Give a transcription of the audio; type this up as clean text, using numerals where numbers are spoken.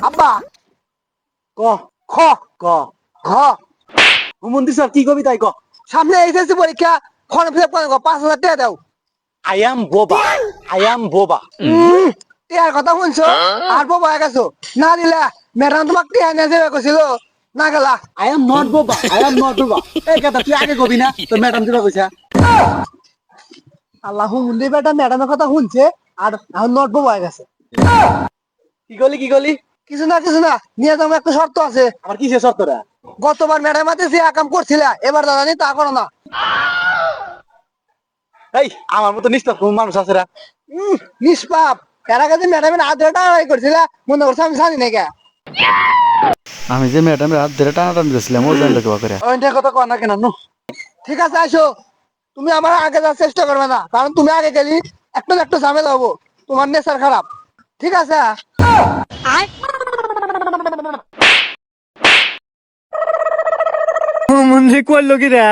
আব্বা ক খ ক ঘ হুমন্দি স্যার কি কবি তাই ক। সামনে এইচএসসি পরীক্ষা ফর্ম ফিল আপ করে 5,000 টাকা দাও। আই এম বোবা, আই এম বোবা। টিয়ার কথা শুনছো আর বউ হয়ে গেছো না দিলা ম্যাডাম তোমাক টিয়া নিয়ে যাবে কইছিল না গেলা। আই এম নট বোবা, আই এম নট বোবা। এই কথা তুই আগে কবি না তো ম্যাডাম দিবা কইছা। আল্লাহ হুমুন্দি বেটা ম্যাডামের কথা শুনছে আর এখন নোট বউ হয়ে গেছে। কি গলি কি গলি? কিছু না নিয়ে যাবো একটা শর্ত আছে। আমার কিসে শর্তরা? গতবার ম্যাডাম হাতে যে কাম করছিলা এবার দাদা তা করো না। এই আমার মতো নিষ্পাপ কোন মানুষ আছে রা? নিষ্পাপ এর আগে যে ম্যাডামের হাত ধরে টানাটানি করছিলা মনে করছো আমি জানি না কে। আমি যে ম্যাডামের হাত ধরে টানাটানি করছিলাম ও জানলো কেবা করে। ওইটা কথা কয় না কেন নো? ঠিক আছে আসো তুমি আমার আগে যাওয়ার চেষ্টা করবে না কারণ তুমি আগে গেলি একটা না একটা ঝামেলা হবো তোমার নেচার খারাপ ঠিক আছে। মন্দির করলো কি রে?